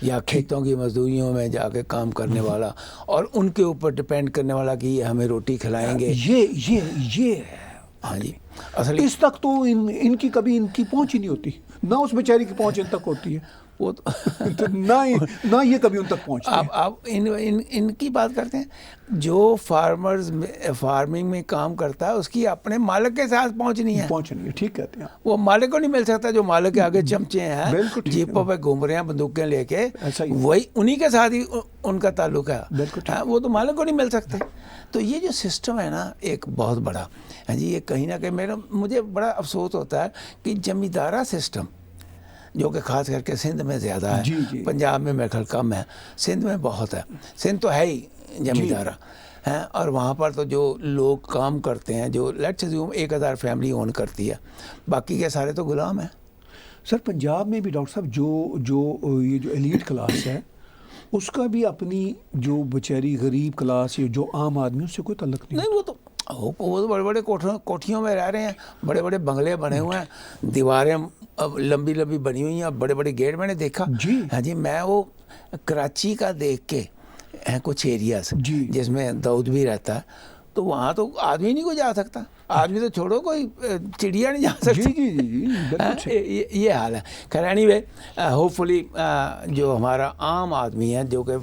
یا کھیتوں کی مزدوریوں میں جا کے کام کرنے والا اور ان کے اوپر ڈپینڈ کرنے والا کہ یہ ہمیں روٹی کھلائیں گے, یہ ہے. ہاں جی, اصل اس تک تو ان کی کبھی ان کی پہنچ ہی نہیں ہوتی, نہ اس بیچاری کی پہنچ ان تک ہوتی ہے, وہ تو نہ یہ کبھی ان تک پہنچتی ہے. آپ ان کی بات کرتے ہیں, جو فارمنگ میں کام کرتا ہے اس کی اپنے مالک کے ساتھ پہنچنی ہے, ٹھیک کہتے ہیں. وہ مالک کو نہیں مل سکتا, جو مالک کے آگے چمچے ہیں, جیپوں پہ گھوم رہے ہیں بندوقیں لے کے, وہی انہی کے ساتھ ہی ان کا تعلق ہے, وہ تو مالک کو نہیں مل سکتے. تو یہ جو سسٹم ہے نا ایک بہت بڑا, ہاں جی, یہ کہیں نہ کہیں مجھے بڑا افسوس ہوتا ہے کہ جمیندارہ سسٹم جو کہ خاص کر کے سندھ میں زیادہ ہے, پنجاب میں میرے خیال کم ہے, سندھ میں بہت ہے. سندھ تو ہے ہی جمیندارہ ہیں, اور وہاں پر تو جو لوگ کام کرتے ہیں, جو لیٹس اسیوم 1000 فیملی اون کرتی ہے, باقی کے سارے تو غلام ہیں. سر پنجاب میں بھی ڈاکٹر صاحب جو یہ جو ایلیٹ کلاس ہے اس کا بھی اپنی جو بیچاری غریب کلاس یا جو عام آدمی اس سے کوئی تعلق نہیں. وہ تو بڑے بڑے کوٹھیوں میں رہ رہے ہیں, بڑے بڑے بنگلے بنے ہوئے ہیں, دیواریں لمبی لمبی بنی ہوئی ہیں, بڑے بڑے گیٹ میں نے دیکھا. ہاں جی, میں وہ کراچی کا دیکھ کے ہیں کچھ ایریاز جس میں داؤد بھی رہتا ہے, تو وہاں تو آدمی نہیں کوئی جا سکتا, آدمی تو چھوڑو کوئی چڑیا نہیں جا سکتی. یہ حال ہے. خیر اینی وے, ہوپ فلی جو ہمارا عام آدمی ہے جو کہ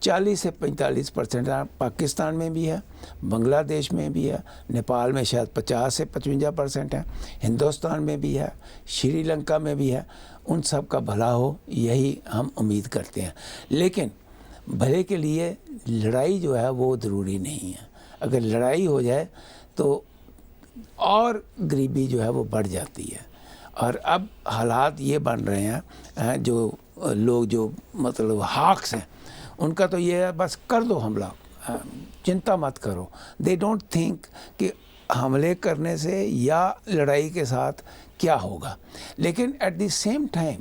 40 سے 45% پاکستان میں بھی ہے, بنگلہ دیش میں بھی ہے, نیپال میں شاید 50 سے 55% ہے, ہندوستان میں بھی ہے, شری لنکا میں بھی ہے, ان سب کا بھلا ہو یہی ہم امید کرتے ہیں. لیکن بھلے کے لیے لڑائی جو ہے وہ ضروری نہیں ہے. اگر لڑائی ہو جائے تو اور غریبی جو ہے وہ بڑھ جاتی ہے. اور اب حالات یہ بن رہے ہیں, جو لوگ جو مطلب ہاکس ہیں ان کا تو یہ ہے بس کر دو حملہ, چنتا مت کرو. دے ڈونٹ تھنک کہ حملے کرنے سے یا لڑائی کے ساتھ کیا ہوگا. لیکن ایٹ دی سیم ٹائم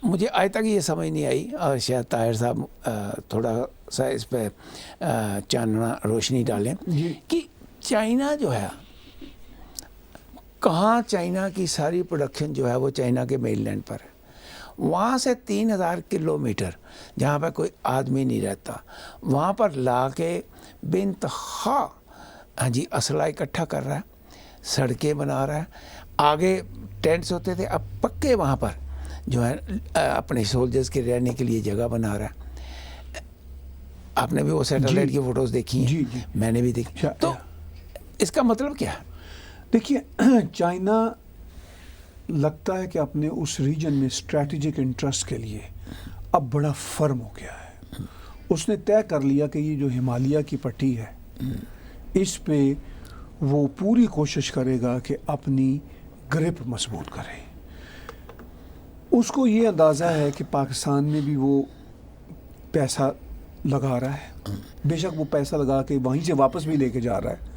مجھے آج تک یہ سمجھ نہیں آئی, اور شاید طاہر صاحب تھوڑا سا اس پہ چاننا روشنی ڈالیں کہ چائنا جو ہے, کہاں چائنا کی ساری پروڈکشن جو ہے وہ چائنا کے مین لینڈ پر ہے. وہاں سے 3000 کلومیٹر جہاں پہ کوئی آدمی نہیں رہتا, وہاں پر لا کے بے انتہا ہاں جی اسلحہ اکٹھا کر رہا ہے, سڑکیں بنا رہا ہے. آگے ٹینٹس ہوتے تھے, اب پکے وہاں پر جو ہے اپنے سولجرز کے رہنے کے لیے جگہ بنا رہا ہے. آپ نے بھی وہ سیٹلائٹ کی فوٹوز دیکھی ہیں, میں نے بھی دیکھی. تو اس کا مطلب کیا ہے؟ دیکھیے, چائنا لگتا ہے کہ اپنے اس ریجن میں اسٹریٹجک انٹرسٹ کے لیے اب بڑا فرم ہو گیا ہے. اس نے طے کر لیا کہ یہ جو ہمالیہ کی پٹی ہے اس پہ وہ پوری کوشش کرے گا کہ اپنی گرپ مضبوط کرے. اس کو یہ اندازہ ہے کہ پاکستان میں بھی وہ پیسہ لگا رہا ہے, بے شک وہ پیسہ لگا کے وہیں سے واپس بھی لے کے جا رہا ہے,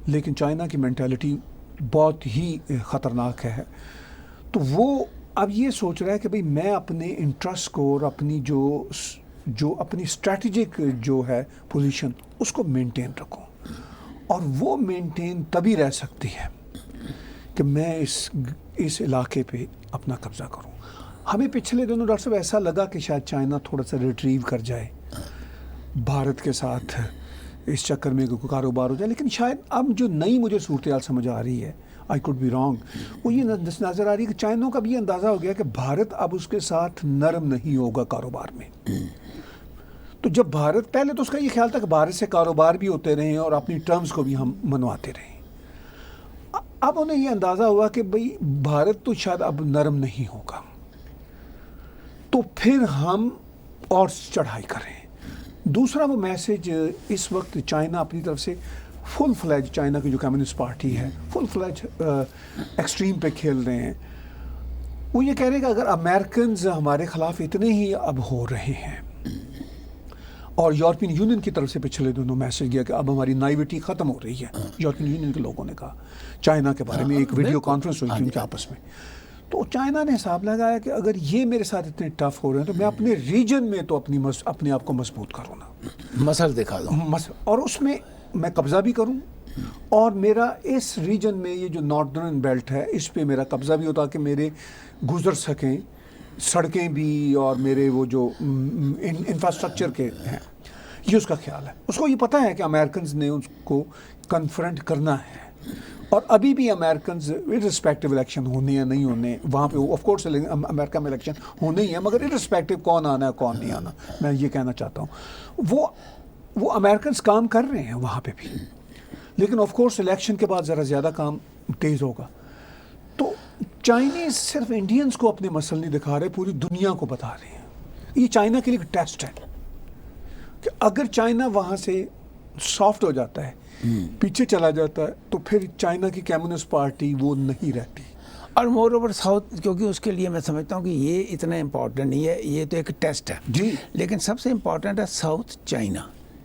لیکن چائنا کی مینٹیلٹی بہت ہی خطرناک ہے. تو وہ اب یہ سوچ رہا ہے کہ بھئی میں اپنے انٹرسٹ کو اور اپنی جو اپنی اسٹریٹجک جو ہے پوزیشن اس کو مینٹین رکھوں, اور وہ مینٹین تبھی رہ سکتی ہے کہ میں اس علاقے پہ اپنا قبضہ کروں. ہمیں پچھلے دنوں ڈاکٹر صاحب ایسا لگا کہ شاید چائنا تھوڑا سا ریٹریو کر جائے بھارت کے ساتھ اس چکر میں کوئی کاروبار ہو جائے، لیکن شاید اب جو نئی مجھے صورتحال سمجھ آ رہی ہے، آئی کوڈ بی رانگ، وہ یہ نظر آ رہی ہے کہ چائنوں کا بھی یہ اندازہ ہو گیا کہ بھارت اب اس کے ساتھ نرم نہیں ہوگا کاروبار میں. تو جب بھارت، پہلے تو اس کا یہ خیال تھا کہ بھارت سے کاروبار بھی ہوتے رہیں اور اپنی ٹرمز کو بھی ہم منواتے رہیں. اب انہیں یہ اندازہ ہوا کہ بھئی بھارت تو شاید اب نرم نہیں ہوگا، تو پھر ہم اور چڑھائی کریں. دوسرا وہ میسج اس وقت چائنا اپنی طرف سے فل فلیج، چائنا کی جو کمیونسٹ پارٹی ہے فل فلیج ایکسٹریم پہ کھیل رہے ہیں. وہ یہ کہہ رہے ہیں کہ اگر امریکنز ہمارے خلاف اتنے ہی اب ہو رہے ہیں، اور یورپین یونین کی طرف سے پچھلے دنوں میسج گیا کہ اب ہماری نائیوٹی ختم ہو رہی ہے، یورپین یونین کے لوگوں نے کہا چائنا کے بارے میں، ایک ویڈیو کانفرنس ہوئی تھی ان کے آپس میں. تو چائنا نے حساب لگایا کہ اگر یہ میرے ساتھ اتنے ٹف ہو رہے ہیں تو میں اپنے ریجن میں تو اپنے آپ کو مضبوط کروں نا، مسل دکھا دوں، اور اس میں میں قبضہ بھی کروں، اور میرا اس ریجن میں یہ جو ناردرن بیلٹ ہے اس پہ میرا قبضہ بھی ہوتا کہ میرے گزر سکیں سڑکیں بھی، اور میرے وہ جو انفراسٹرکچر کے ہیں، یہ اس کا خیال ہے. اس کو یہ پتہ ہے کہ امریکنز نے اس کو کنفرنٹ کرنا ہے، اور ابھی بھی امریکنز ارسپیکٹو الیکشن ہونے یا نہیں ہونے، وہاں پہ آف کورس امریکہ میں الیکشن ہونے ہی ہے، مگر ارسپیکٹو کون آنا ہے کون نہیں آنا، میں یہ کہنا چاہتا ہوں وہ امریکنز کام کر رہے ہیں وہاں پہ بھی، لیکن آف کورس الیکشن کے بعد ذرا زیادہ کام تیز ہوگا. تو چائنیز صرف انڈینز کو اپنے مسئلے نہیں دکھا رہے، پوری دنیا کو بتا رہے ہیں. یہ چائنا کے لیے ایک ٹیسٹ ہے کہ اگر چائنا وہاں سے سافٹ ہو جاتا ہے، پیچھے چلا جاتا ہے، تو پھر چائنا کی کمیونسٹ پارٹی وہ نہیں رہتی. اور مور اوور ساؤتھ، کیونکہ اس کے لیے میں سمجھتا ہوں کہ یہ اتنا امپورٹنٹ نہیں ہے، یہ تو ایک ٹیسٹ ہے جی، لیکن سب سے امپورٹنٹ ہے south China,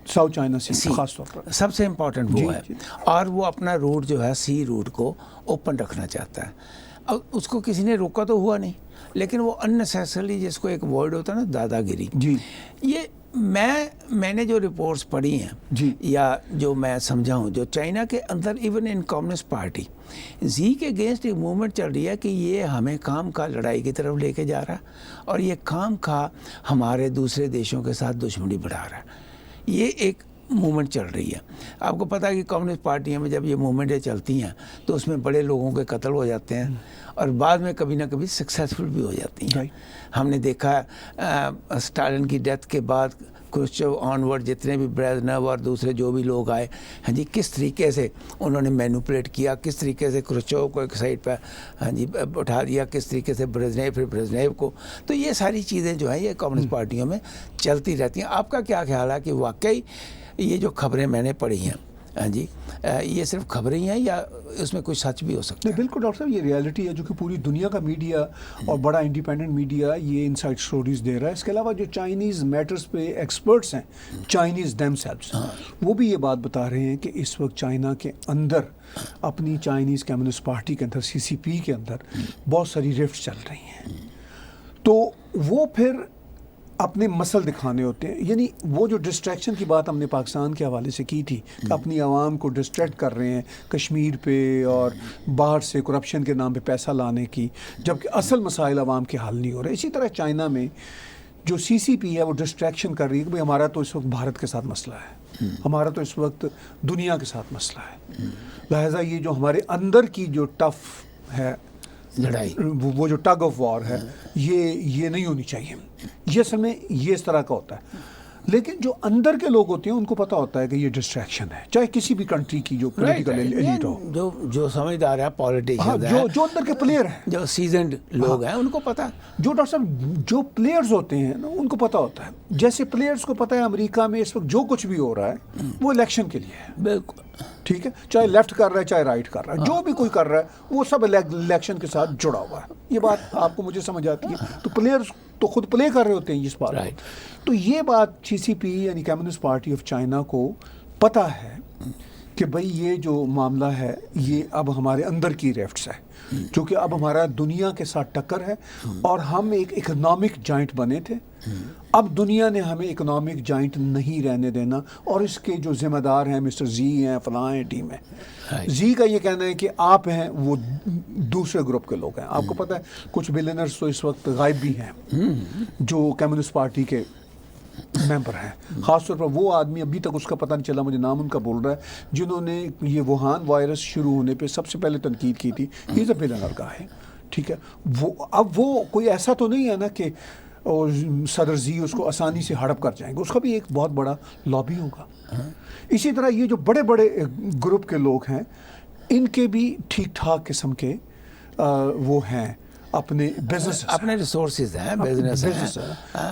south China Sea خاص طور پر سب سے امپورٹنٹ وہ ہے. اور وہ اپنا روٹ جو ہے سی روٹ کو اوپن رکھنا چاہتا ہے. اب اس کو کسی نے روکا تو ہوا نہیں، لیکن وہ اننیسیسریلی، جس کو ایک ورڈ ہوتا ہے نا دادا گیری، جی، یہ میں نے جو رپورٹس پڑھی ہیں جی، یا جو میں سمجھا ہوں، جو چائنا کے اندر ایون ان کمیونسٹ پارٹی زی کے اگینسٹ ایک موومنٹ چل رہی ہے کہ یہ ہمیں کام کا لڑائی کی طرف لے کے جا رہا ہے، اور یہ کام کا ہمارے دوسرے دیشوں کے ساتھ دشمنی بڑھا رہا ہے. یہ ایک موومنٹ چل رہی ہے. آپ کو پتہ ہے کہ کمیونسٹ پارٹیوں میں جب یہ موومنٹیں چلتی ہیں تو اس میں بڑے لوگوں کے قتل ہو جاتے ہیں، اور بعد میں کبھی نہ کبھی سکسیسفل بھی ہو جاتی ہیں. ہم نے دیکھا اسٹالن کی ڈیتھ کے بعد کرشچیو آنورڈ جتنے بھی بریزنیو اور دوسرے جو بھی لوگ آئے، ہاں جی، کس طریقے سے انہوں نے مینوپولیٹ کیا، کس طریقے سے کرشچیو کو ایک سائڈ پہ ہاں جی اٹھا دیا، کس طریقے سے بریزنیو، پھر بریزنیو کو. تو یہ ساری چیزیں جو ہیں یہ کمیونسٹ پارٹیوں میں چلتی رہتی ہیں. آپ کا کیا خیال ہے کہ واقعی یہ جو خبریں میں نے پڑھی ہیں، ہاں جی، یہ صرف خبریں ہیں یا اس میں کوئی سچ بھی ہو سکتا ہے؟ بالکل ڈاکٹر صاحب، یہ ریالٹی ہے جو کہ پوری دنیا کا میڈیا اور بڑا انڈیپینڈنٹ میڈیا یہ انسائڈ سٹوریز دے رہا ہے. اس کے علاوہ جو چائنیز میٹرز پہ ایکسپرٹس ہیں، چائنیز دیم سیلفز، وہ بھی یہ بات بتا رہے ہیں کہ اس وقت چائنا کے اندر، اپنی چائنیز کمیونسٹ پارٹی کے اندر، سی سی پی کے اندر بہت ساری رفٹ چل رہی ہیں. تو وہ پھر اپنے مسل دکھانے ہوتے ہیں. یعنی وہ جو ڈسٹریکشن کی بات ہم نے پاکستان کے حوالے سے کی تھی کہ اپنی عوام کو ڈسٹریکٹ کر رہے ہیں کشمیر پہ اور باہر سے کرپشن کے نام پہ پیسہ لانے کی، جبکہ اصل مسائل عوام کے حل نہیں ہو رہے. اسی طرح چائنا میں جو سی سی پی ہے وہ ڈسٹریکشن کر رہی ہے کہ بھئی ہمارا تو اس وقت بھارت کے ساتھ مسئلہ ہے، ہمارا تو اس وقت دنیا کے ساتھ مسئلہ ہے، لہٰذا یہ جو ہمارے اندر کی جو ٹف ہے لڑائی، وہ جو ٹگ آف وار ہے، یہ نہیں ہونی چاہیے. یہ اصل میں یہ اس طرح کا ہوتا ہے. لیکن جو اندر کے لوگ ہوتے ہیں ان کو پتہ ہوتا ہے کہ یہ ڈسٹریکشن ہے، چاہے کسی بھی کنٹری کی جو پولیٹیکل ایلیٹ ہو، جو سمجھدار ہے، پالیٹیشین ہے، جو اندر کے پلیئر ہیں، جو سیزنڈ لوگ ہیں، ان کو پتہ. جو ڈاکٹر صاحب جو پلیئرز ہوتے ہیں نا ان کو پتہ ہوتا ہے. جیسے پلیئرز کو پتہ ہے امریکہ میں اس وقت جو کچھ بھی ہو رہا ہے وہ الیکشن کے لیے ہے. بالکل ٹھیک ہے، چاہے لیفٹ کر رہا ہے چاہے رائٹ کر رہا ہے، جو بھی کوئی کر رہا ہے وہ سب الیکشن کے ساتھ جڑا ہوا ہے. یہ بات آپ کو مجھے سمجھ آتی ہے. تو پلیئرز تو خود پلے کر رہے ہوتے ہیں اس بات. تو یہ بات سی سی پی یعنی کمیونسٹ پارٹی آف چائنا کو پتہ ہے کہ بھئی یہ جو معاملہ ہے یہ اب ہمارے اندر کی ریفٹس ہے، چونکہ اب ہمارا دنیا کے ساتھ ٹکر ہے اور ہم ایک اکنامک جائنٹ بنے تھے، اب دنیا نے ہمیں اکنامک جائنٹ نہیں رہنے دینا، اور اس کے جو ذمہ دار ہیں مسٹر زی ہیں، فلاں ہیں، ٹیم ہے۔ زی کا یہ کہنا ہے کہ آپ ہیں وہ دوسرے گروپ کے لوگ ہیں۔ آپ کو پتہ ہے کچھ بلینرز تو اس وقت غائب بھی ہیں جو کمیونسٹ پارٹی کے ممبر ہیں، خاص طور پر وہ آدمی، ابھی تک اس کا پتہ نہیں چلا، مجھے نام ان کا بول رہا ہے، جنہوں نے یہ ووہان وائرس شروع ہونے پہ سب سے پہلے تنقید کی تھی۔ ہی از اے بلینر گائے، ٹھیک ہے۔ اب وہ کوئی ایسا تو نہیں ہے نا کہ اور صدر زی اس کو آسانی سے ہڑپ کر جائیں گے، اس کا بھی ایک بہت بڑا لابی ہوگا۔ اسی طرح یہ جو بڑے بڑے گروپ کے لوگ ہیں، ان کے بھی ٹھیک ٹھاک قسم کے وہ ہیں، اپنے بزنس، اپنے ریسورسز ہیں، بزنس ہیں۔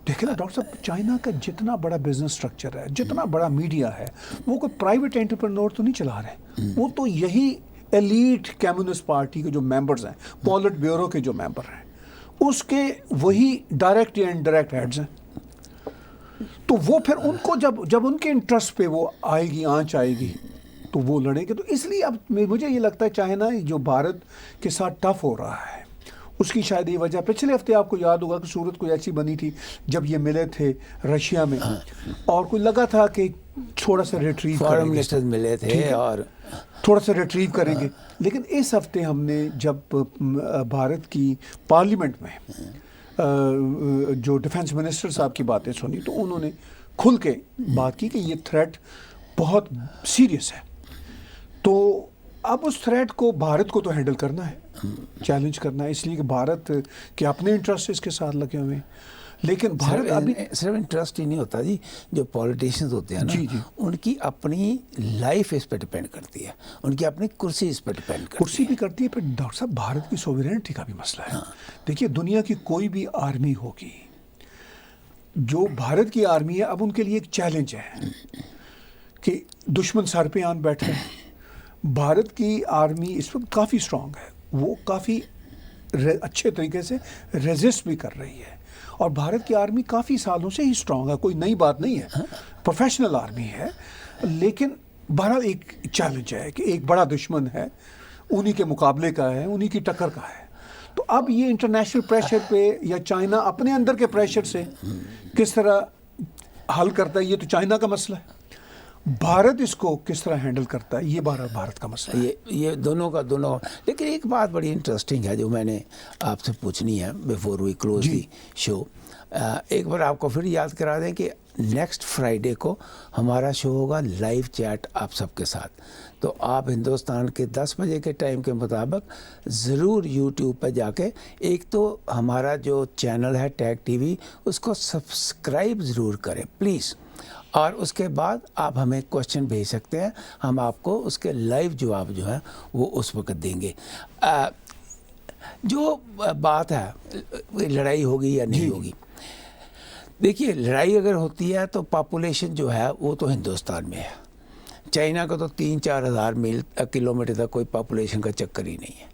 دیکھیں نا ڈاکٹر صاحب، چائنا کا جتنا بڑا بزنس سٹرکچر ہے، جتنا بڑا میڈیا ہے، وہ کوئی پرائیویٹ انٹرپرینور تو نہیں چلا رہے، وہ تو یہی ایلیٹ کمیونسٹ پارٹی کے جو ممبرز ہیں، پولٹ بیورو کے جو ممبر ہیں، اس کے وہی ڈائریکٹ یا انڈائریکٹ ہیڈز ہیں۔ تو وہ پھر ان کو جب ان کے انٹرسٹ پہ وہ آئے گی، آنچ آئے گی، تو وہ لڑیں گے۔ تو اس لیے اب مجھے یہ لگتا ہے چائنا جو بھارت کے ساتھ ٹف ہو رہا ہے، اس کی شاید یہ وجہ، پچھلے ہفتے آپ کو یاد ہوگا کہ صورت کوئی ایسی بنی تھی جب یہ ملے تھے رشیا میں، اور کوئی لگا تھا کہ تھوڑا سا ریٹریو فارن منسٹر ملے تھے اور تھوڑا سا ریٹریو کریں گے، لیکن اس ہفتے ہم نے جب بھارت کی پارلیمنٹ میں جو ڈیفنس منسٹر صاحب کی باتیں سنی، تو انہوں نے کھل کے بات کی کہ یہ تھریٹ بہت سیریس ہے۔ تو اب اس تھریٹ کو بھارت کو تو ہینڈل کرنا ہے، چیلنج کرنا ہے، اس لیے کہ بھارت کے اپنے انٹرسٹ اس کے ساتھ لگے ہوئے ہیں، لیکن بھارت ابھی صرف انٹرسٹ ہی نہیں ہوتا جی، جو پولیٹیشینز ہوتے ہیں نا، جی ان کی اپنی لائف اس پہ ڈپینڈ کرتی ہے، ان کی اپنی کرسی اس پہ ڈپینڈ کرتی ہے، کرسی بھی کرتی ہے، پھر ڈاکٹر صاحب بھارت کی سوورینٹی کا بھی مسئلہ ہے۔ دیکھیے دنیا کی کوئی بھی آرمی ہوگی، جو بھارت کی آرمی ہے، اب ان کے لیے ایک چیلنج ہے کہ دشمن سر پہ آن بیٹھے۔ بھارت کی آرمی اس وقت کافی اسٹرانگ ہے، وہ کافی اچھے طریقے سے ریزسٹ بھی کر رہی ہے، اور بھارت کی آرمی کافی سالوں سے ہی اسٹرانگ ہے، کوئی نئی بات نہیں ہے، پروفیشنل آرمی ہے، لیکن بہرحال ایک چیلنج ہے کہ ایک بڑا دشمن ہے، انہی کے مقابلے کا ہے، انہی کی ٹکر کا ہے۔ تو اب یہ انٹرنیشنل پریشر پہ یا چائنا اپنے اندر کے پریشر سے کس طرح حل کرتا ہے، یہ تو چائنا کا مسئلہ ہے۔ بھارت اس کو کس طرح ہینڈل کرتا ہے، یہ بھارت کا مسئلہ ہے۔ یہ دونوں کا دونوں۔ لیکن ایک بات بڑی انٹرسٹنگ ہے جو میں نے آپ سے پوچھنی ہے بیفور وی کلوز دی شو۔ ایک بار آپ کو پھر یاد کرا دیں کہ نیکسٹ فرائیڈے کو ہمارا شو ہوگا لائیو چیٹ آپ سب کے ساتھ، تو آپ ہندوستان کے 10 بجے کے ٹائم کے مطابق ضرور یوٹیوب پہ جا کے ایک تو ہمارا جو چینل ہے ٹیگ ٹی وی، اس کو سبسکرائب ضرور کریں پلیز، اور اس کے بعد آپ ہمیں کوشچن بھیج سکتے ہیں، ہم آپ کو اس کے لائیو جواب جو ہے وہ اس وقت دیں گے۔ جو بات ہے لڑائی ہوگی یا نہیں ہوگی، دیکھیے لڑائی اگر ہوتی ہے تو پاپولیشن جو ہے وہ تو ہندوستان میں ہے، چائنا کا تو 3-4 ہزار کلومیٹر تک کوئی پاپولیشن کا چکر ہی نہیں ہے،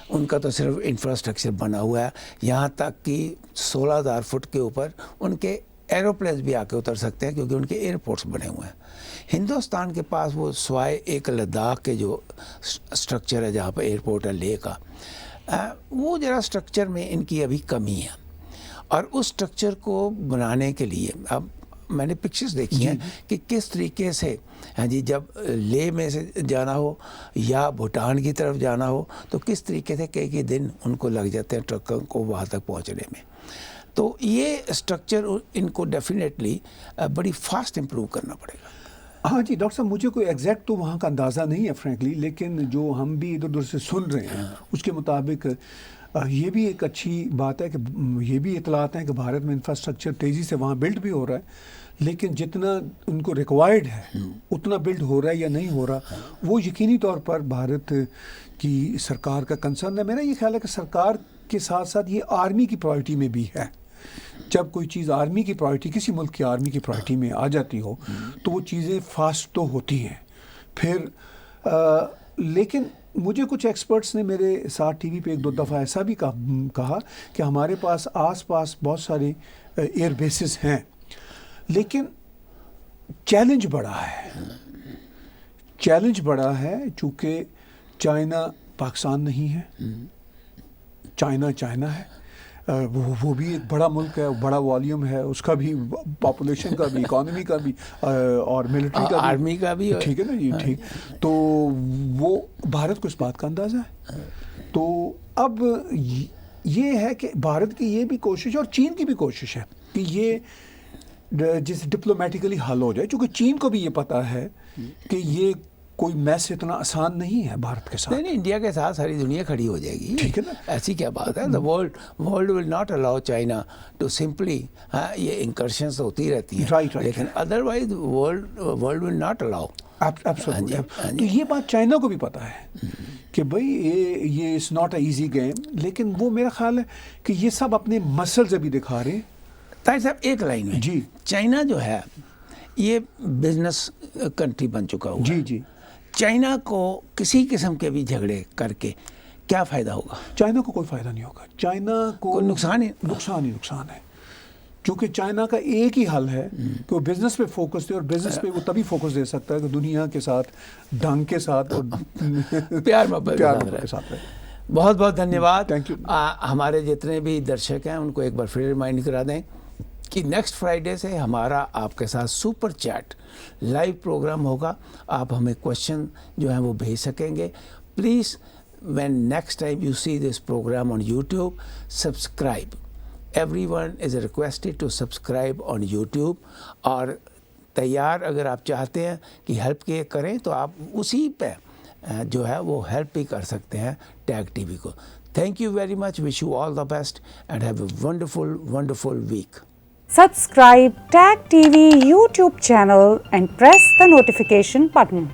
ان کا تو صرف انفراسٹرکچر بنا ہوا ہے، یہاں تک کہ 16,000 فٹ کے اوپر ان کے ایروپلینز بھی آ کے اتر سکتے ہیں کیونکہ ان کے ایئرپورٹس بنے ہوئے ہیں۔ ہندوستان کے پاس وہ سوائے ایک لداخ کے جو سٹرکچر ہے جہاں پہ ایئرپورٹ ہے لے کا، وہ ذرا سٹرکچر میں ان کی ابھی کمی ہے، اور اس سٹرکچر کو بنانے کے لیے اب میں نے پکچرز دیکھی ہیں کہ کس طریقے سے جی جب لے میں سے جانا ہو یا بھوٹان کی طرف جانا ہو تو کس طریقے سے کئی دن ان کو لگ جاتے ہیں ٹرکوں کو وہاں تک پہنچنے میں۔ تو یہ اسٹرکچر ان کو ڈیفینیٹلی بڑی فاسٹ امپروو کرنا پڑے گا۔ ہاں جی ڈاکٹر صاحب، مجھے کوئی ایگزیکٹ تو وہاں کا اندازہ نہیں ہے فرینکلی، لیکن جو ہم بھی ادھر ادھر سے سن رہے ہیں اس کے مطابق یہ بھی ایک اچھی بات ہے کہ یہ بھی اطلاعات ہیں کہ بھارت میں انفراسٹرکچر تیزی سے وہاں بلڈ بھی ہو رہا ہے، لیکن جتنا ان کو ریکوائرڈ ہے اتنا بلڈ ہو رہا ہے یا نہیں ہو رہا، وہ یقینی طور پر بھارت کی سرکار کا کنسرن ہے۔ میرا یہ خیال ہے کہ سرکار کے ساتھ ساتھ یہ آرمی کی پرائرٹی میں بھی ہے۔ جب کوئی چیز آرمی کی پرائرٹی، کسی ملک کی آرمی کی پرائرٹی میں آ جاتی ہو تو وہ چیزیں فاسٹ تو ہوتی ہیں پھر، لیکن مجھے کچھ ایکسپرٹس نے میرے ساتھ ٹی وی پہ 1-2 دفعہ ایسا بھی کہا کہ ہمارے پاس آس پاس بہت سارے ایئر بیسز ہیں، لیکن چیلنج بڑا ہے۔ چیلنج بڑا ہے چونکہ چائنا پاکستان نہیں ہے، چائنا ہے، وہ بھی ایک بڑا ملک ہے، بڑا والیوم ہے، اس کا بھی پاپولیشن کا بھی، اکانومی کا بھی، اور ملٹری کا بھی، آرمی کا بھی، ٹھیک ہے نا جی، ٹھیک. تو وہ بھارت کو اس بات کا اندازہ ہے. تو اب یہ ہے کہ بھارت کی یہ بھی کوشش ہے اور چین کی بھی کوشش ہے کہ یہ جیسے ڈپلومیٹیکلی حل ہو جائے، چونکہ چین کو بھی یہ پتہ ہے کہ یہ کوئی میس اتنا آسان نہیں ہے بھارت کے ساتھ. نہیں، انڈیا کے ساتھ ساری دنیا کھڑی ہو جائے گی، ٹھیک ہے نا. ایسی کیا بات ہے. World will not allow China to simply, یہ انکرشنس ہوتی رہتی ہیں، Right. لیکن otherwise world will not allow. Absolutely. تو یہ بات چائنا کو بھی پتہ ہے کہ بھائی یہ it's not a easy game, لیکن وہ میرا خیال ہے کہ یہ سب اپنے مسلز ابھی دکھا رہے ہیں. طاہر صاحب ایک لائن میں، جی. چائنا جو ہے یہ بزنس کنٹری بن چکا ہوا ہے. جی چائنا کو کسی قسم کے بھی جھگڑے کر کے کیا فائدہ ہوگا؟ چائنا کو کوئی فائدہ نہیں ہوگا، چائنا کو کوئی نقصان ہی نقصان ہے. کیونکہ چائنا کا ایک ہی حل ہے کہ وہ بزنس پہ فوکس دے، اور بزنس پہ وہ تبھی فوکس دے سکتا ہے کہ دنیا کے ساتھ ڈھنگ کے ساتھ اور پیار محبت کے ساتھ رہے. بہت بہت دھنیہ واد. Thank you. ہمارے جتنے بھی درشک ہیں ان کو ایک بار پھر ریمائنڈ کرا دیں کہ نیکسٹ فرائیڈے سے ہمارا آپ کے ساتھ سپر چیٹ لائیو پروگرام ہوگا. آپ ہمیں کوشچن جو ہیں وہ بھیج سکیں گے. Please when next time you see this program on YouTube, subscribe. Everyone is requested to subscribe on YouTube. اور تیار اگر آپ چاہتے ہیں کہ ہیلپ کے کریں تو آپ اسی پہ جو ہے وہ ہیلپ بھی کر سکتے ہیں ٹیگ ٹی وی کو. Thank you very much. Wish you all the best and have a wonderful week. Subscribe Tag TV YouTube channel and press the notification button.